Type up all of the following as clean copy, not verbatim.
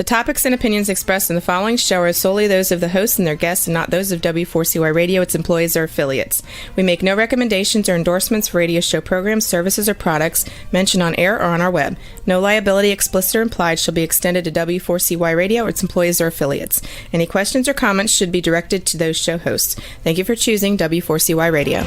topics and opinions expressed in the following show are solely those of the hosts and their guests and not those of W4CY Radio, its employees, or affiliates. We make no recommendations or endorsements for radio show programs, services, or products mentioned on air or on our web. No liability, explicit or implied, shall be extended to W4CY Radio or its employees or affiliates. Any questions or comments should be directed to those show hosts. Thank you for choosing W4CY Radio.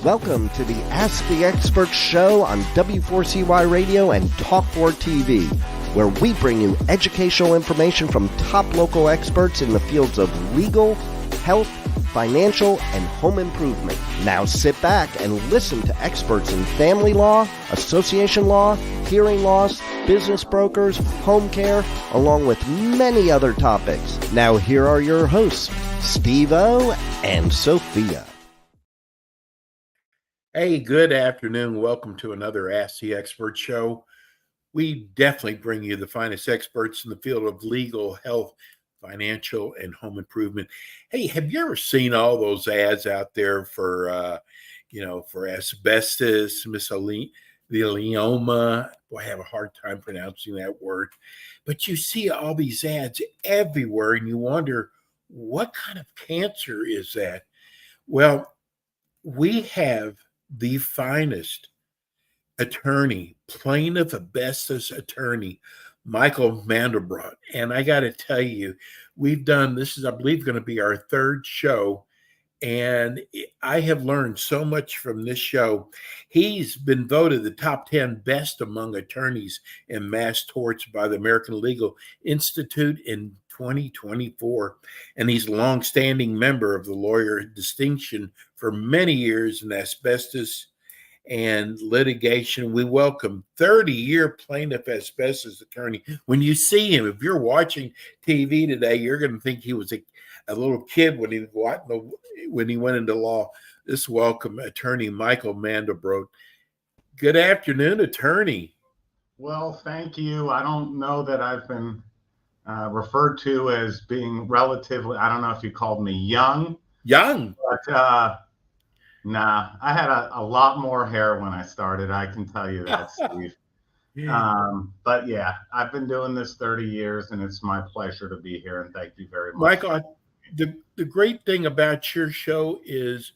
Welcome to the Ask the Expert show on W4CY Radio and Talk4 TV, where we bring you educational information from top local experts in the fields of legal, health, financial, and home improvement. Now sit back and listen to experts in family law, association law, hearing loss, business brokers, home care, along with many other topics. Now here are your hosts, Steve-O and Sophia. Hey, good afternoon. Welcome to another Ask the Expert show. We definitely bring you the finest experts in the field of legal, health, financial, and home improvement. Hey, have you ever seen all those ads out there for, for asbestos, mesothelioma? Boy, I have a hard time pronouncing that word. But you see all these ads everywhere, and you wonder, what kind of cancer is that? Well, we have the finest attorney, plaintiff asbestos attorney, Michael Mandelbrot. And I got to tell you, we've done, this is, I believe, going to be our third show. And I have learned so much from this show. He's been voted the top 10 best among attorneys in mass torts by the American Legal Institute in 2024. And he's a longstanding member of the lawyer distinction for many years in asbestos and litigation. We welcome 30-year plaintiff asbestos attorney. When you see him, if you're watching TV today, you're going to think he was a little kid when he went into law. Let's welcome attorney Michael Mandelbrot. Good afternoon, attorney. Well, thank you. I don't know that I've been referred to as being relatively, I don't know if you called me young. But nah, I had a lot more hair when I started. I can tell you that, Steve. But yeah, I've been doing this 30 years, and it's my pleasure to be here. And thank you very much. Michael, the great thing about your show is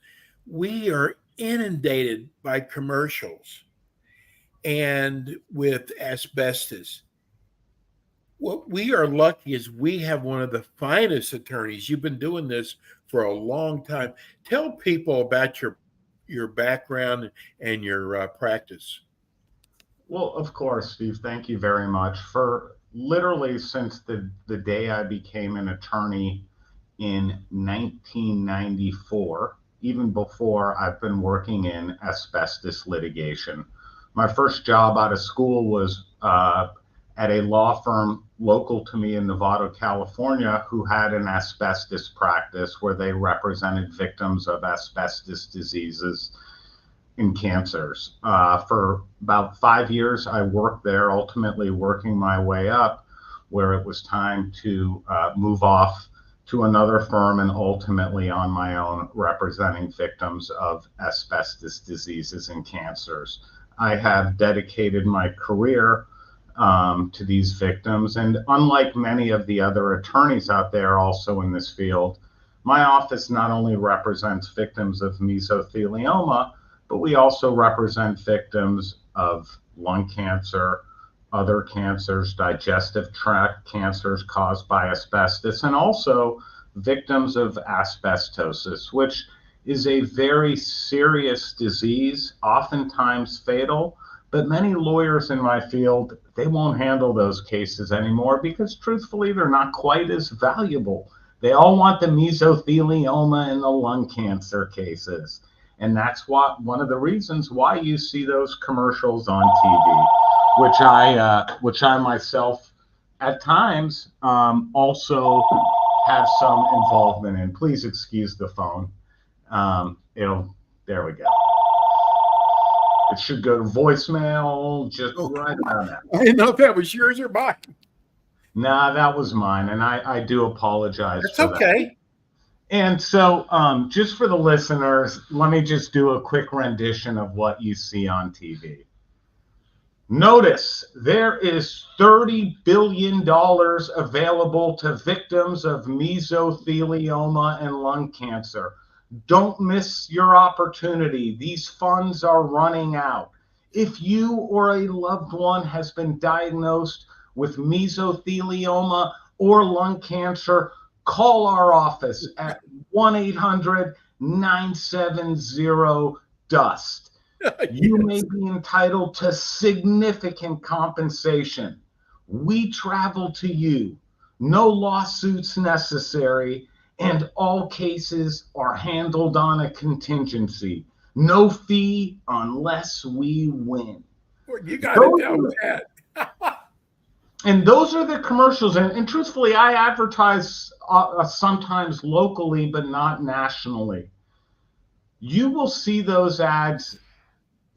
we are inundated by commercials and with asbestos. What we are lucky is we have one of the finest attorneys. You've been doing this for a long time. Tell people about your background and your practice. Well, of course, Steve, thank you very much. For literally since the day I became an attorney in 1994, even before, I've been working in asbestos litigation. My first job out of school was at a law firm local to me in Nevada, California, who had an asbestos practice where they represented victims of asbestos diseases and cancers. For about 5 years, I worked there, ultimately working my way up, where it was time to move off to another firm and ultimately on my own, representing victims of asbestos diseases and cancers. I have dedicated my career to these victims. And unlike many of the other attorneys out there also in this field, my office not only represents victims of mesothelioma, but we also represent victims of lung cancer, other cancers, digestive tract cancers caused by asbestos, and also victims of asbestosis, which is a very serious disease, oftentimes fatal. But many lawyers in my field, they won't handle those cases anymore because truthfully, they're not quite as valuable. They all want the mesothelioma and the lung cancer cases. And that's one of the reasons why you see those commercials on TV, which I myself at times also have some involvement in. Please excuse the phone. There we go. It should go to voicemail just right around that. I didn't know if that was yours or mine. Nah, that was mine, and I do apologize for that. That's okay. And so just for the listeners, let me just do a quick rendition of what you see on TV. Notice there is $30 billion available to victims of mesothelioma and lung cancer. Don't miss your opportunity. These funds are running out. If you or a loved one has been diagnosed with mesothelioma or lung cancer, call our office at 1-800-970-DUST. You may be entitled to significant compensation. We travel to you. No lawsuits necessary, and all cases are handled on a contingency. No fee unless we win. You got to tell that. And those are the commercials. And truthfully, I advertise sometimes locally, but not nationally. You will see those ads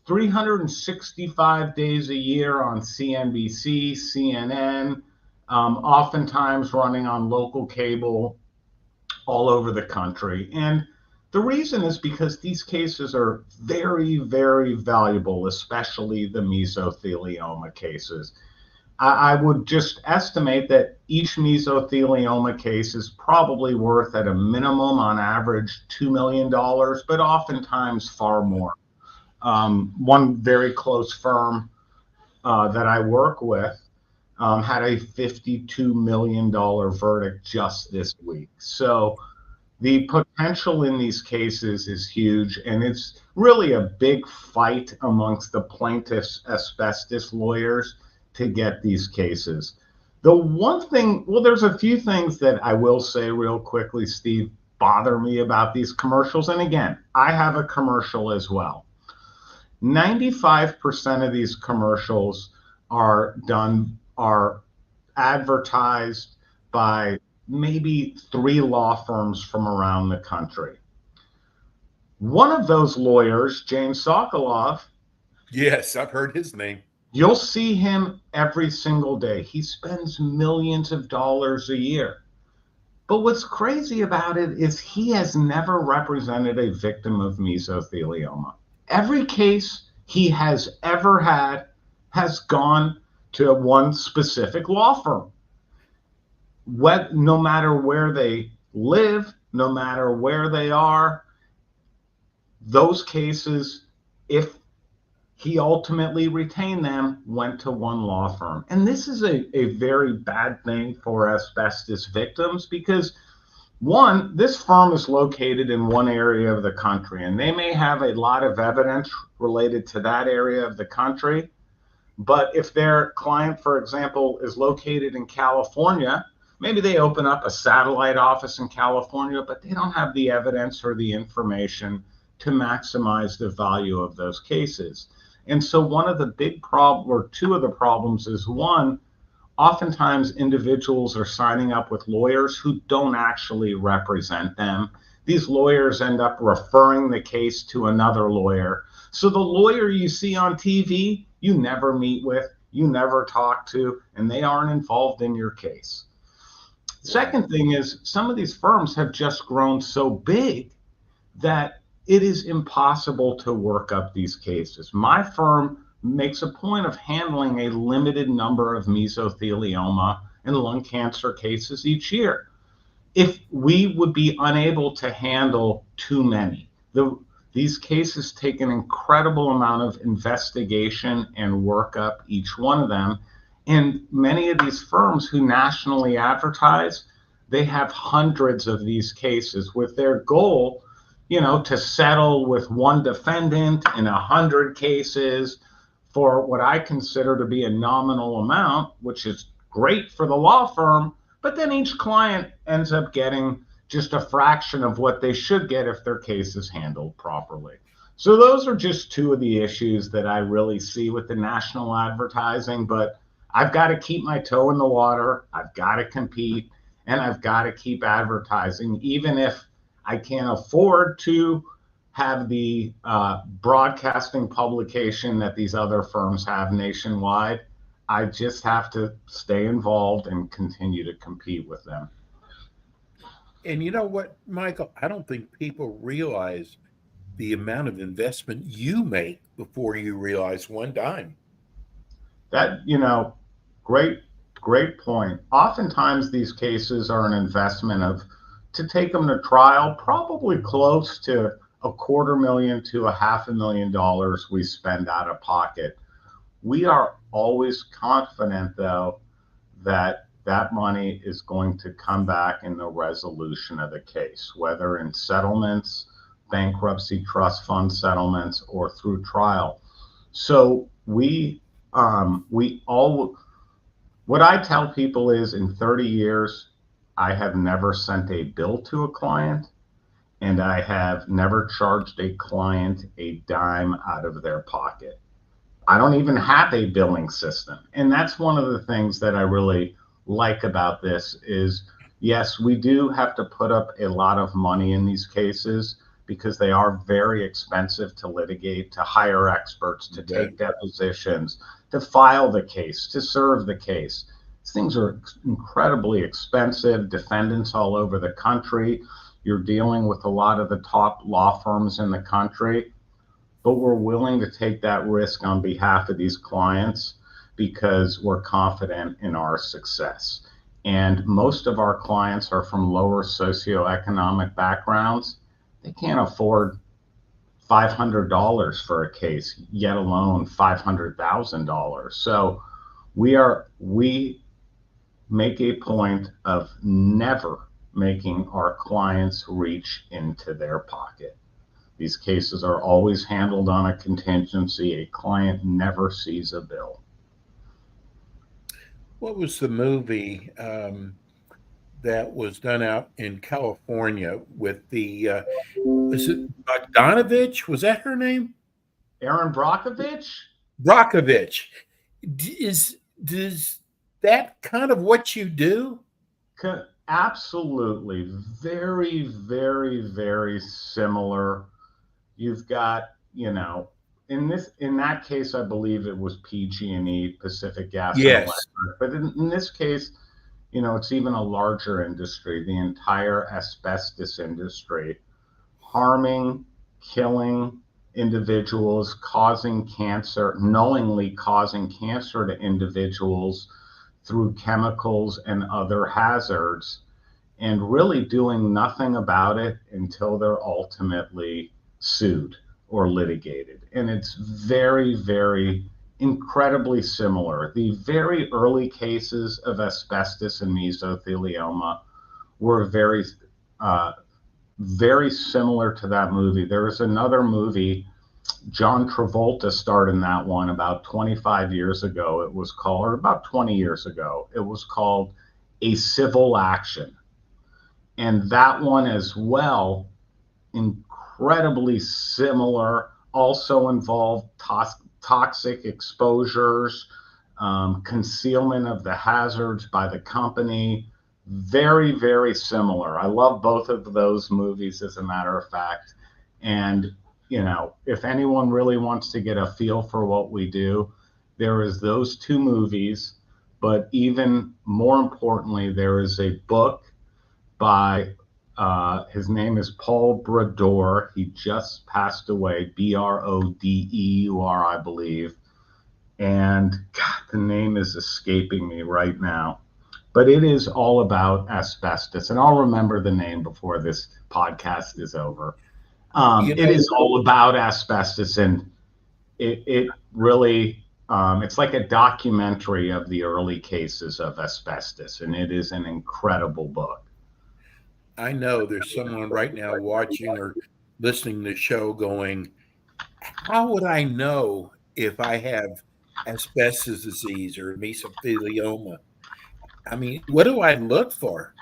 365 days a year on CNBC, CNN, oftentimes running on local cable all over the country. And the reason is because these cases are very, very valuable, especially the mesothelioma cases. I would just estimate that each mesothelioma case is probably worth at a minimum on average $2 million, but oftentimes far more. One very close firm that I work with had a $52 million verdict just this week. So the potential in these cases is huge, and it's really a big fight amongst the plaintiffs' asbestos lawyers to get these cases. The one thing, well, there's a few things that I will say real quickly, Steve, bother me about these commercials. And again, I have a commercial as well. 95% of these commercials are advertised by maybe 3 law firms from around the country. One of those lawyers, James Sokoloff. Yes, I've heard his name. You'll see him every single day. He spends millions of dollars a year. But what's crazy about it is he has never represented a victim of mesothelioma. Every case he has ever had has gone to one specific law firm. No matter where they live, no matter where they are, those cases, if he ultimately retained them, went to one law firm. And this is a very bad thing for asbestos victims because, one, this firm is located in one area of the country, and they may have a lot of evidence related to that area of the country. But if their client, for example, is located in California, maybe they open up a satellite office in California, but they don't have the evidence or the information to maximize the value of those cases. And so one of the big two of the problems is, one, oftentimes individuals are signing up with lawyers who don't actually represent them. These lawyers end up referring the case to another lawyer. So the lawyer you see on TV, you never meet with, you never talk to, and they aren't involved in your case. Second thing is, some of these firms have just grown so big that it is impossible to work up these cases. My firm makes a point of handling a limited number of mesothelioma and lung cancer cases each year. If we would be unable to handle too many, these cases take an incredible amount of investigation and workup, each one of them. And many of these firms who nationally advertise, they have hundreds of these cases with their goal, to settle with one defendant in 100 cases for what I consider to be a nominal amount, which is great for the law firm, but then each client ends up getting just a fraction of what they should get if their case is handled properly. So those are just two of the issues that I really see with the national advertising, but I've got to keep my toe in the water, I've got to compete, and I've got to keep advertising, even if I can't afford to have the broadcasting publication that these other firms have nationwide. I just have to stay involved and continue to compete with them. And you know what, Michael? I don't think people realize the amount of investment you make before you realize one dime. That, great, great point. Oftentimes these cases are an investment of, to take them to trial, probably close to $250,000 to $500,000 we spend out of pocket. We are always confident, though, that that money is going to come back in the resolution of the case, whether in settlements, bankruptcy trust fund settlements, or through trial. So what I tell people is, in 30 years, I have never sent a bill to a client, and I have never charged a client a dime out of their pocket. I don't even have a billing system. And that's one of the things that I really like about this is, yes, we do have to put up a lot of money in these cases because they are very expensive to litigate, to hire experts, to take depositions, to file the case, to serve the case. These things are incredibly expensive. Defendants all over the country. You're dealing with a lot of the top law firms in the country. But we're willing to take that risk on behalf of these clients because we're confident in our success. And most of our clients are from lower socioeconomic backgrounds. They can't afford $500 for a case, yet alone $500,000. So we make a point of never making our clients reach into their pocket. These cases are always handled on a contingency. A client never sees a bill. What was the movie that was done out in California with the, was it Bogdanovich? Was that her name? Erin Brockovich? Brockovich. Does that kind of what you do? Absolutely. Very, very, very similar. You've got, in that case, I believe it was PG&E, Pacific Gas and Yes. Electric. But in this case, it's even a larger industry, the entire asbestos industry, harming, killing individuals, causing cancer, knowingly causing cancer to individuals through chemicals and other hazards, and really doing nothing about it until they're ultimately sued or litigated. And it's very, very incredibly similar. The very early cases of asbestos and mesothelioma were very, very similar to that movie. There was another movie, John Travolta starred in that one about 25 years ago. It was called, or about 20 years ago, it was called A Civil Action. And that one as well, incredibly similar, also involved toxic exposures, concealment of the hazards by the company. Very, very similar. I love both of those movies, as a matter of fact. And, if anyone really wants to get a feel for what we do, there is those two movies. But even more importantly, there is a book by his name is Paul Brodeur. He just passed away, Brodeur, I believe. And God, the name is escaping me right now. But it is all about asbestos. And I'll remember the name before this podcast is over. It is all about asbestos. And it really, it's like a documentary of the early cases of asbestos. And it is an incredible book. I know there's someone right now watching or listening to the show going, how would I know if I have asbestos disease or mesothelioma? I mean, what do I look for?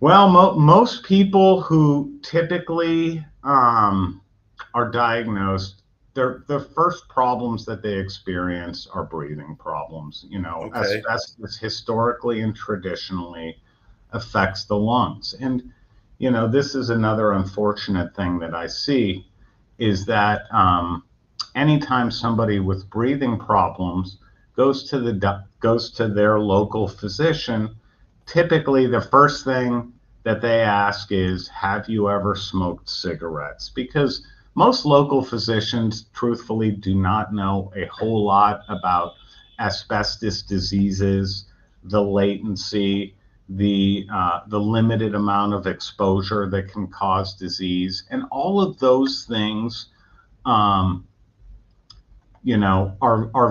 Well, most people who typically are diagnosed, the first problems that they experience are breathing problems. Okay. Asbestos historically and traditionally affects the lungs. And, this is another unfortunate thing that I see, is that anytime somebody with breathing problems goes to their local physician, typically the first thing that they ask is, have you ever smoked cigarettes? Because Most local physicians, truthfully, do not know a whole lot about asbestos diseases, the latency, the limited amount of exposure that can cause disease, and all of those things, are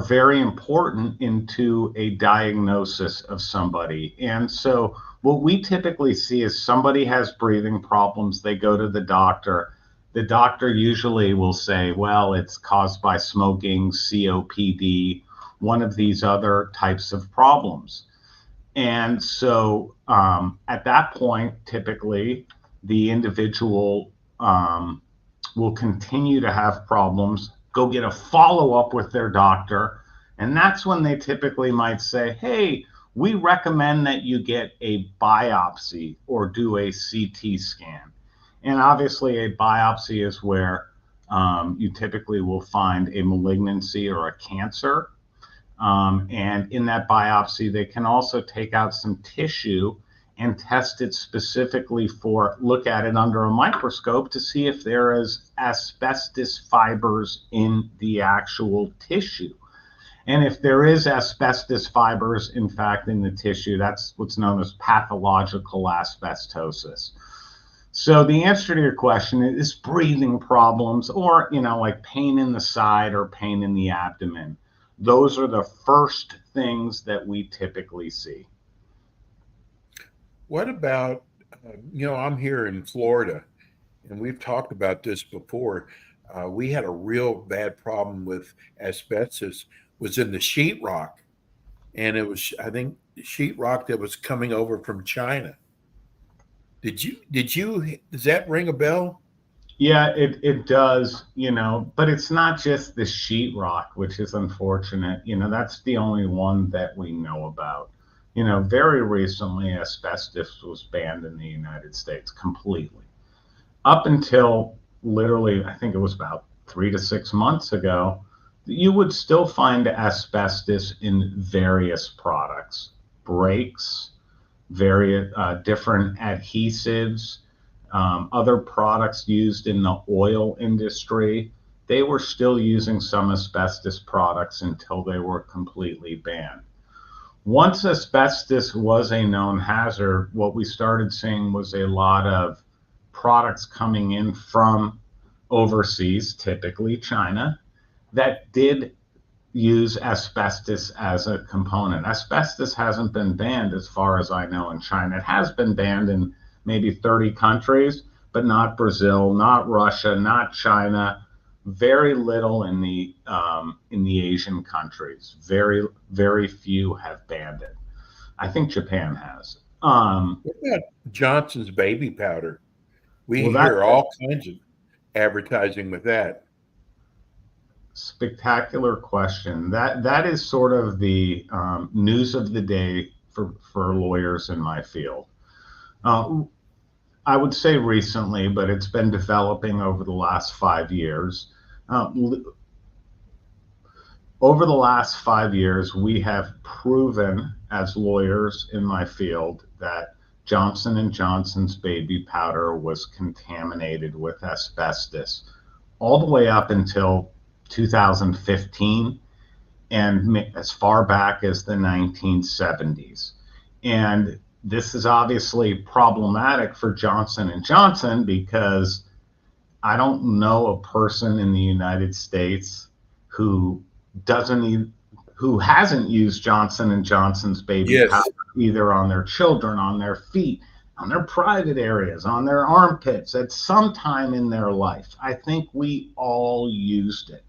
very important into a diagnosis of somebody. And so what we typically see is somebody has breathing problems, they go to the doctor. The doctor usually will say, well, it's caused by smoking, COPD, one of these other types of problems. And so at that point, typically, the individual will continue to have problems, go get a follow-up with their doctor, and that's when they typically might say, hey, we recommend that you get a biopsy or do a CT scan. And obviously a biopsy is where you typically will find a malignancy or a cancer. And in that biopsy, they can also take out some tissue and test it specifically look at it under a microscope to see if there is asbestos fibers in the actual tissue. And if there is asbestos fibers, in fact, in the tissue, that's what's known as pathological asbestosis. So the answer to your question is breathing problems or, like pain in the side or pain in the abdomen. Those are the first things that we typically see. What about, I'm here in Florida, and we've talked about this before. We had a real bad problem with asbestos was in the sheetrock, and it was, I think, sheetrock that was coming over from China. Does that ring a bell? Yeah, it does, but it's not just the sheetrock, which is unfortunate. That's the only one that we know about. Very recently, asbestos was banned in the United States completely. Up until literally, I think it was about 3 to 6 months ago, you would still find asbestos in various products, brakes, various different adhesives, other products used in the oil industry. They were still using some asbestos products until they were completely banned. Once asbestos was a known hazard, what we started seeing was a lot of products coming in from overseas, typically China, that did use asbestos as a component. Asbestos hasn't been banned as far as I know in China. It has been banned in maybe 30 countries, but not Brazil, not Russia, not China, very little in the Asian countries. Very, very few have banned it. I think Japan has. What about Johnson's baby powder? We hear all kinds of advertising with that. Spectacular question. That is sort of the news of the day for lawyers in my field. I would say recently, but it's been developing over the last 5 years. Over the last 5 years, we have proven as lawyers in my field that Johnson & Johnson's baby powder was contaminated with asbestos all the way up until 2015 and as far back as the 1970s. And this is obviously problematic for Johnson & Johnson because I don't know a person in the United States who hasn't used Johnson & Johnson's baby powder either on their children, on their feet, on their private areas, on their armpits at some time in their life. I think we all used it.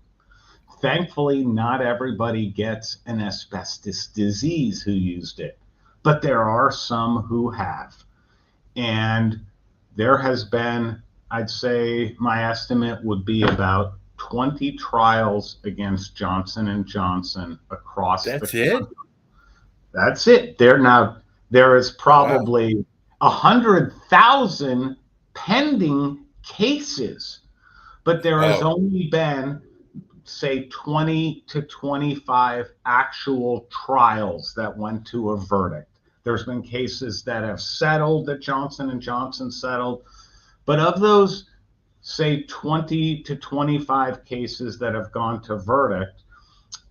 Thankfully, not everybody gets an asbestos disease who used it, but there are some who have. And there has been, I'd say my estimate would be about 20 trials against Johnson & Johnson across the country. That's it? That's it. There is probably 100,000 pending cases, but there has only been, say, 20 to 25 actual trials that went to a verdict. There's been cases that have settled, that Johnson & Johnson settled, but of those say 20 to 25 cases that have gone to verdict,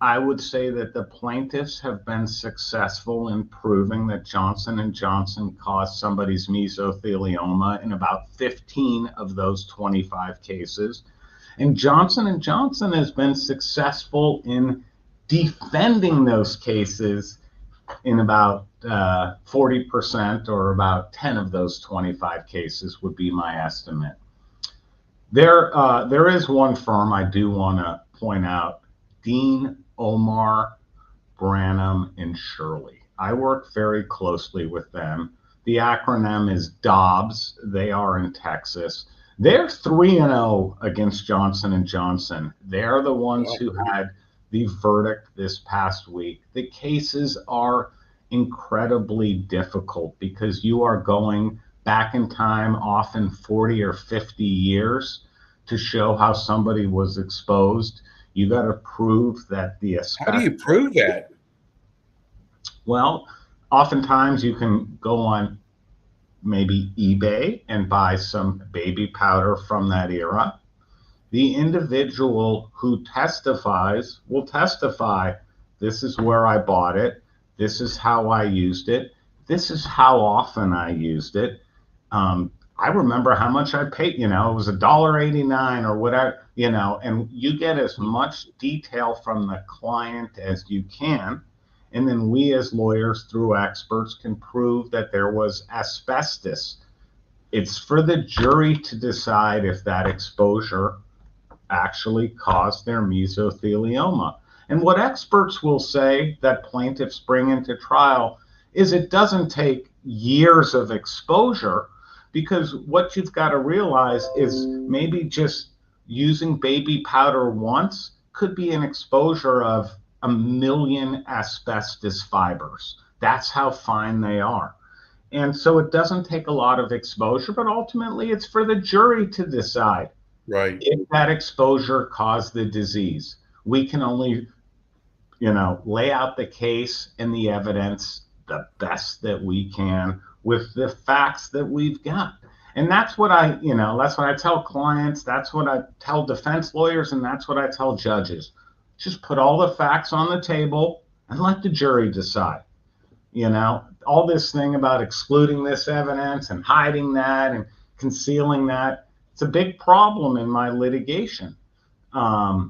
I would say that the plaintiffs have been successful in proving that Johnson & Johnson caused somebody's mesothelioma in about 15 of those 25 cases. And Johnson & Johnson has been successful in defending those cases in about 40%, or about 10 of those 25 cases would be my estimate. There is one firm I do want to point out, Dean, Omar, Branham, and Shirley. I work very closely with them. The acronym is Dobbs. They are in Texas. They're 3-0 against Johnson & Johnson. They're the ones who had the verdict this past week. The cases are incredibly difficult because you are going back in time, often 40 or 50 years, to show how somebody was exposed. You got to prove that the asbestos. How do you prove that? Well, oftentimes you can go on maybe eBay and buy some baby powder from that era. The individual who testifies will testify, this is where I bought it, this is how I used it, this is how often I used it. I remember how much I paid, it was $1.89 or whatever, and you get as much detail from the client as you can. And then we as lawyers, through experts, can prove that there was asbestos. It's for the jury to decide if that exposure actually caused their mesothelioma. And what experts will say that plaintiffs bring into trial is it doesn't take years of exposure, because what you've got to realize is maybe just using baby powder once could be an exposure of 1 million asbestos fibers. That's how fine they are. And so it doesn't take a lot of exposure, but ultimately it's for the jury to decide if that exposure caused the disease. We can only, lay out the case and the evidence the best that we can with the facts that we've got. And that's what that's what I tell clients, that's what I tell defense lawyers, and that's what I tell judges. Just put all the facts on the table and let the jury decide. All this thing about excluding this evidence and hiding that and concealing that, it's a big problem in my litigation. I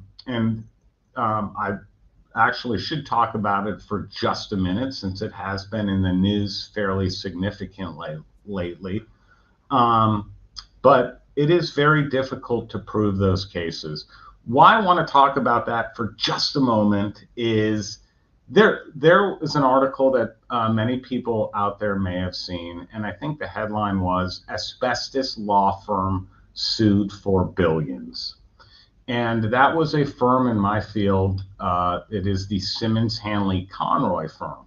actually should talk about it for just a minute, since it has been in the news fairly significantly lately. But it is very difficult to prove those cases. Why I want to talk about that for just a moment is there is an article that many people out there may have seen, and I think the headline was Asbestos Law Firm Sued for Billions. And that was a firm in my field. It is the Simmons Hanley Conroy firm.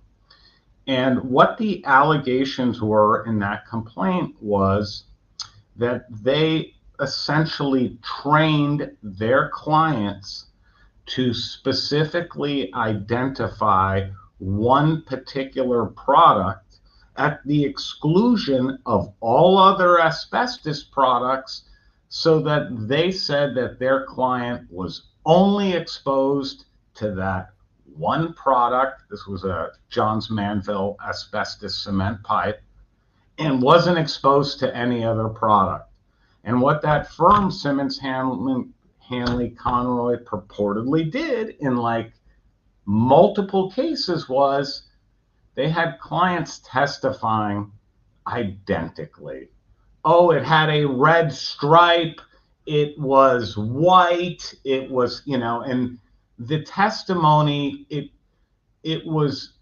And what the allegations were in that complaint was that they essentially trained their clients to specifically identify one particular product at the exclusion of all other asbestos products, so that they said that their client was only exposed to that one product. This was a Johns Manville asbestos cement pipe, and wasn't exposed to any other product. And what that firm, Simmons Hanley Conroy, purportedly did in multiple cases was they had clients testifying identically. Oh, it had a red stripe, it was white, it was, and the testimony, it was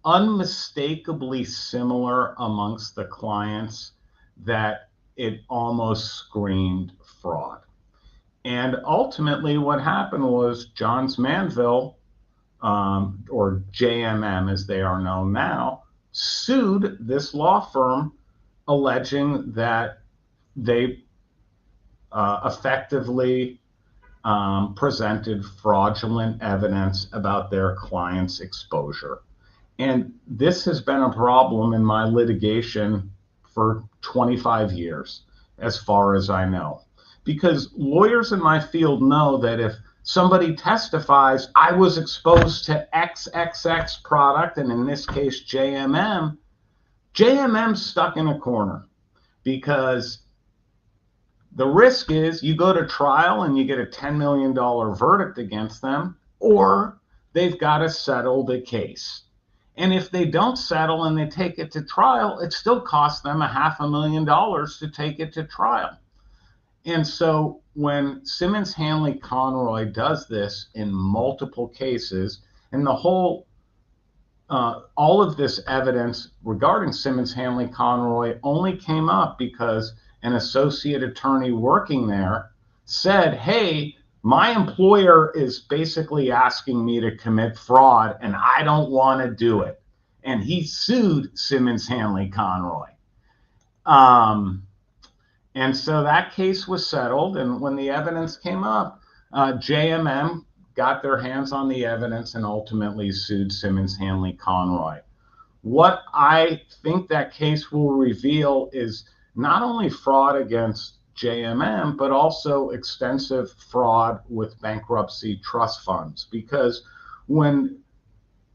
unmistakably similar amongst the clients that it almost screamed fraud. And ultimately what happened was Johns Manville, or JMM as they are known now, sued this law firm, alleging that they effectively presented fraudulent evidence about their client's exposure. And this has been a problem in my litigation for 25 years, as far as I know. because lawyers in my field know that if somebody testifies, I was exposed to XXX product, and in this case, JMM's stuck in a corner, because the risk is you go to trial and you get a $10 million verdict against them, or they've got to settle the case. And if they don't settle and they take it to trial, it still costs them $500,000 to take it to trial. And so when Simmons Hanley Conroy does this in multiple cases, and the whole all of this evidence regarding Simmons Hanley Conroy only came up because an associate attorney working there said, hey, my employer is basically asking me to commit fraud and I don't want to do it. And he sued Simmons Hanley Conroy. And so that case was settled. And when the evidence came up, JMM got their hands on the evidence and ultimately sued Simmons Hanley Conroy. What I think that case will reveal is not only fraud against JMM, but also extensive fraud with bankruptcy trust funds. Because when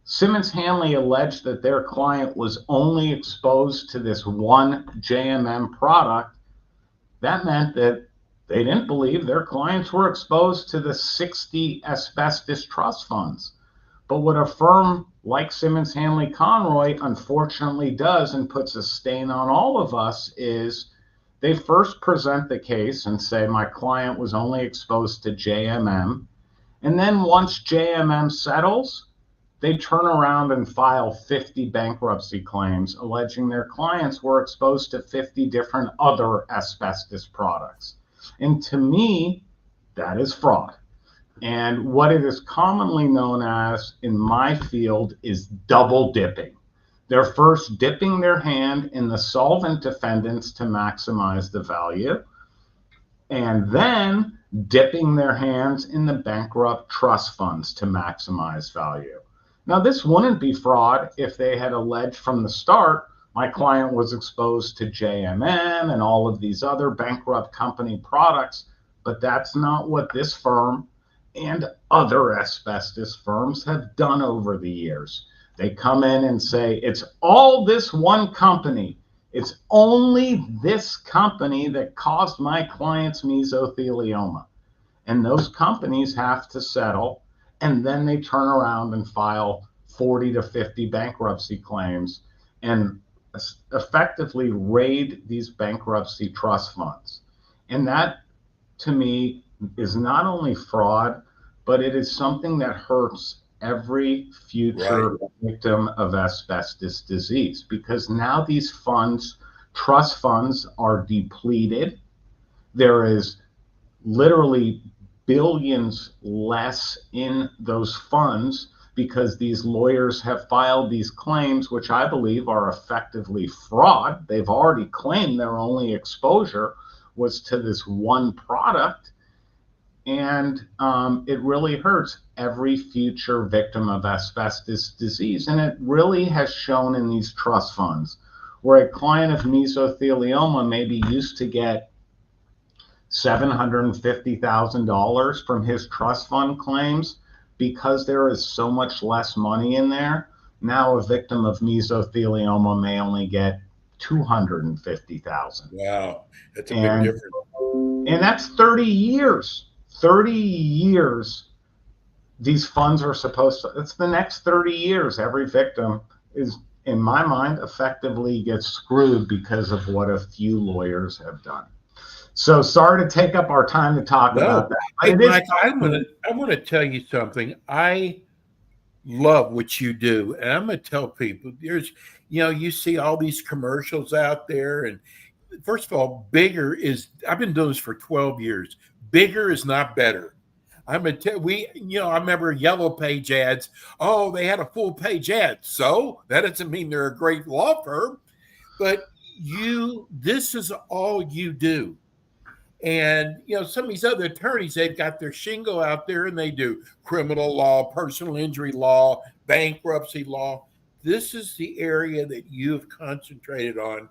Simmons Hanley alleged that their client was only exposed to this one JMM product, that meant that they didn't believe their clients were exposed to the 60 asbestos trust funds. But what a firm like Simmons Hanley Conroy unfortunately does, and puts a stain on all of us, is they first present the case and say, my client was only exposed to JMM. And then once JMM settles, they turn around and file 50 bankruptcy claims alleging their clients were exposed to 50 different other asbestos products. And to me, that is fraud. And what it is commonly known as in my field is double dipping. They're first dipping their hand in the solvent defendants to maximize the value, and then dipping their hands in the bankrupt trust funds to maximize value. Now, this wouldn't be fraud if they had alleged from the start, my client was exposed to JMM and all of these other bankrupt company products, but that's not what this firm and other asbestos firms have done over the years. They come in and say, it's all this one company. It's only this company that caused my client's mesothelioma. And those companies have to settle, and then they turn around and file 40 to 50 bankruptcy claims and effectively raid these bankruptcy trust funds. And that, to me, is not only fraud, but it is something that hurts every future victim of asbestos disease, because now these funds, trust funds, are depleted. There is literally billions less in those funds because these lawyers have filed these claims, which I believe are effectively fraud. They've already claimed their only exposure was to this one product. And it really hurts every future victim of asbestos disease. And it really has shown in these trust funds, where a client of mesothelioma maybe used to get $750,000 from his trust fund claims. Because there is so much less money in there, now a victim of mesothelioma may only get $250,000. Wow, that's a big difference. And that's 30 years. 30 years these funds are supposed to, it's the next 30 years. Every victim is, in my mind, effectively gets screwed because of what a few lawyers have done. So sorry to take up our time to talk about that. Hey, Mike, I want to tell you something. I love what you do. And I'm going to tell people, there's, you see all these commercials out there. And first of all, bigger is, I've been doing this for 12 years. Bigger is not better. I'm going to tell I remember Yellow Page ads. Oh, they had a full page ad. So that doesn't mean they're a great law firm, but this is all you do. And, some of these other attorneys, they've got their shingle out there and they do criminal law, personal injury law, bankruptcy law. This is the area that you've concentrated on.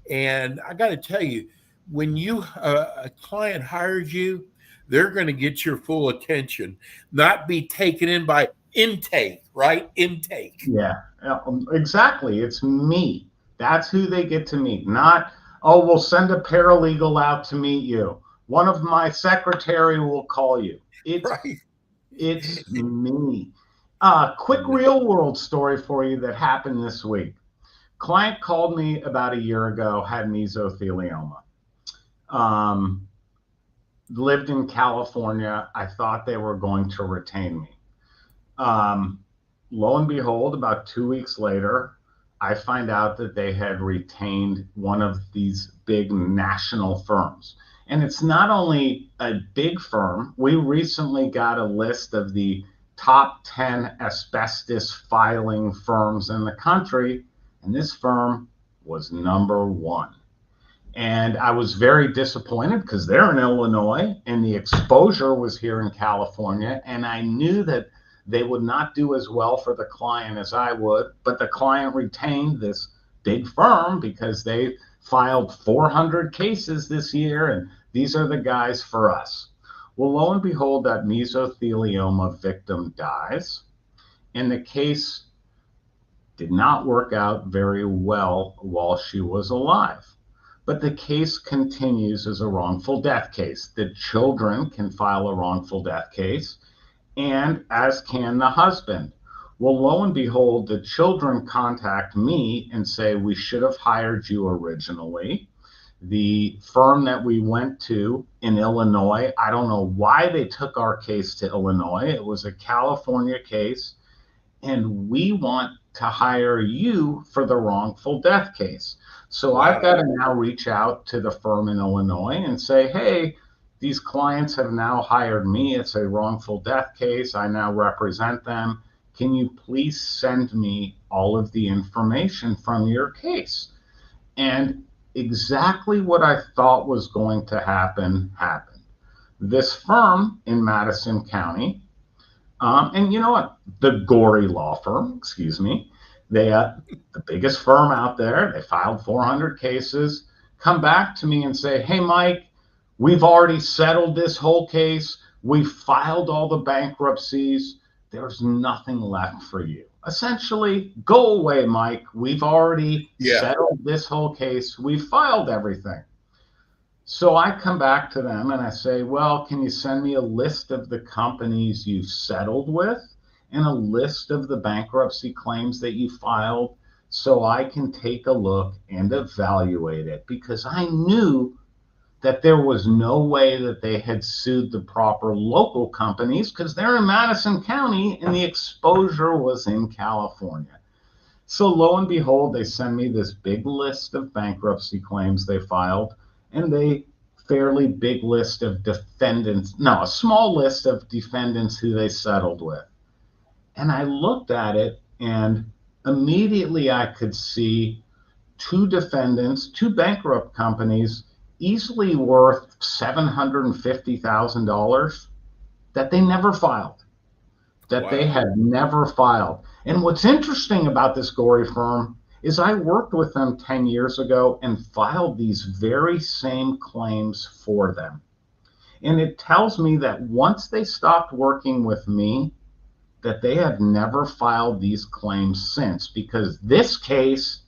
And I got to tell you, when a client hires you, they're going to get your full attention, not be taken in by intake, right? Intake. Yeah, exactly. It's me. That's who they get to meet. Not, oh, we'll send a paralegal out to meet you. One of my secretary will call you. Right. It's me. Quick real world story for you that happened this week. Client called me about a year ago, had mesothelioma. Lived in California. I thought they were going to retain me. Lo and behold, about 2 weeks later, I find out that they had retained one of these big national firms. And it's not only a big firm. We recently got a list of the top 10 asbestos filing firms in the country, and this firm was number one. And I was very disappointed because they're in Illinois and the exposure was here in California. And I knew that they would not do as well for the client as I would, but the client retained this big firm because they filed 400 cases this year, and these are the guys for us. Well, lo and behold, that mesothelioma victim dies, and the case did not work out very well while she was alive. But the case continues as a wrongful death case. The children can file a wrongful death case, and as can the husband. Well, lo and behold, the children contact me and say, we should have hired you originally. The firm that we went to in Illinois, I don't know why they took our case to Illinois. It was a California case, and we want to hire you for the wrongful death case. So wow. I've got to now reach out to the firm in Illinois and say, hey, these clients have now hired me. It's a wrongful death case. I now represent them. Can you please send me all of the information from your case? And exactly what I thought was going to happen happened. This firm in Madison County, and you know what? The Gorey law firm, they the biggest firm out there. They filed 400 cases. Come back to me and say, hey, Mike, we've already settled this whole case. We filed all the bankruptcies. There's nothing left for you. Essentially, go away, Mike. We've already settled this whole case. We filed everything. So I come back to them and I say, well, can you send me a list of the companies you've settled with and a list of the bankruptcy claims that you filed so I can take a look and evaluate it? Because I knew that there was no way that they had sued the proper local companies because they're in Madison County and the exposure was in California. So lo and behold, they send me this big list of bankruptcy claims they filed and a fairly big list of a small list of defendants who they settled with. And I looked at it and immediately I could see two bankrupt companies easily worth $750,000 that they never filed, they had never filed. And what's interesting about this Gorey firm is I worked with them 10 years ago and filed these very same claims for them. And it tells me that once they stopped working with me, that they have never filed these claims since, because this case,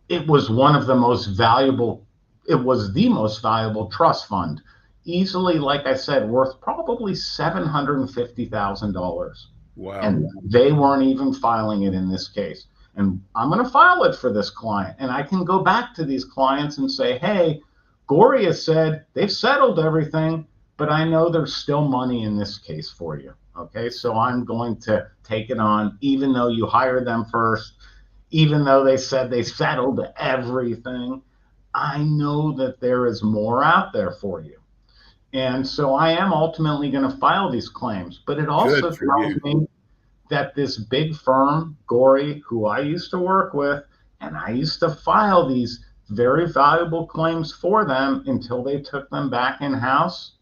it was the most valuable trust fund, easily, like I said, worth probably $750,000. Wow. And they weren't even filing it in this case. And I'm going to file it for this client. And I can go back to these clients and say, hey, Gorey has said they've settled everything, but I know there's still money in this case for you. Okay, so I'm going to take it on, even though you hired them first, even though they said they settled everything. I know that there is more out there for you. And so I am ultimately going to file these claims. But it also tells me that this big firm, Gorey, who I used to work with, and I used to file these very valuable claims for them until they took them back in-house,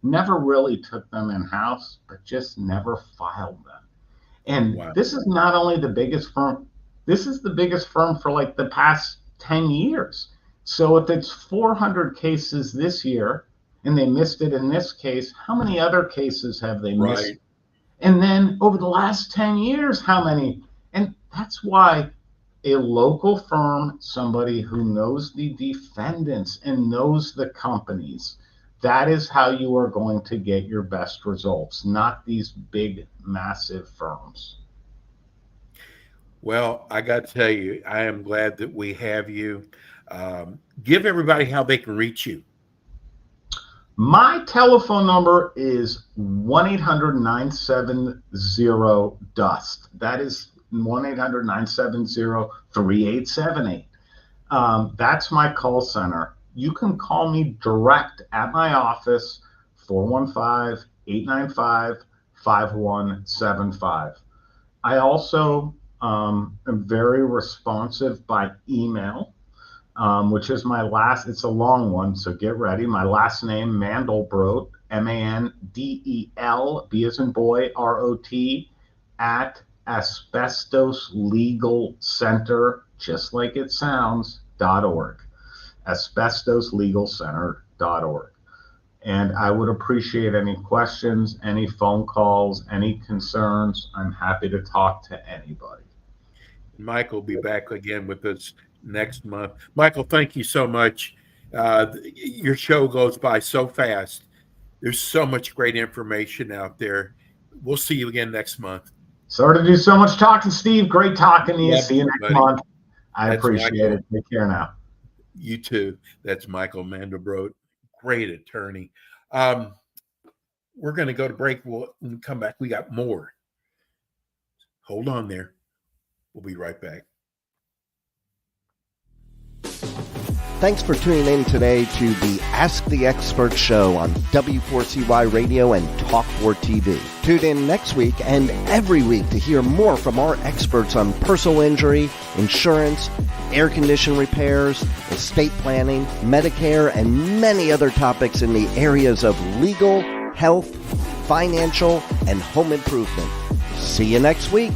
never really took them in-house, but just never filed them. And this is not only the biggest firm, this is the biggest firm for like the past 10 years. So if it's 400 cases this year and they missed it in this case, how many other cases have they missed? Right. And then over the last 10 years, how many? And that's why a local firm, somebody who knows the defendants and knows the companies, that is how you are going to get your best results, not these big, massive firms. Well, I got to tell you, I am glad that we have you. Give everybody how they can reach you. My telephone number is 1-800-970-DUST. That is 1-800-970-3878. That's my call center. You can call me direct at my office, 415-895-5175. I also am very responsive by email, which is my last, it's a long one, so get ready. My last name, Mandelbrot, Mandel, B as in boy, R-O-T, at Asbestos Legal Center, just like it sounds, .org. AsbestosLegalCenter.org. And I would appreciate any questions, any phone calls, any concerns. I'm happy to talk to anybody. Michael will be back again with us next month. Michael, thank you so much. Your show goes by so fast. There's so much great information out there. We'll see you again next month. Sorry to do so much talking, Steve. Great talking to you. Yeah, see you next month. I appreciate it. Take care now. You too. That's Michael Mandelbrot, great attorney. We're going to go to break. We'll come back. We got more. Hold on there. We'll be right back. Thanks for tuning in today to the Ask the Expert show on W4CY Radio and Talk4 TV. Tune in next week and every week to hear more from our experts on personal injury, insurance, air condition repairs, estate planning, Medicare, and many other topics in the areas of legal, health, financial, and home improvement. See you next week.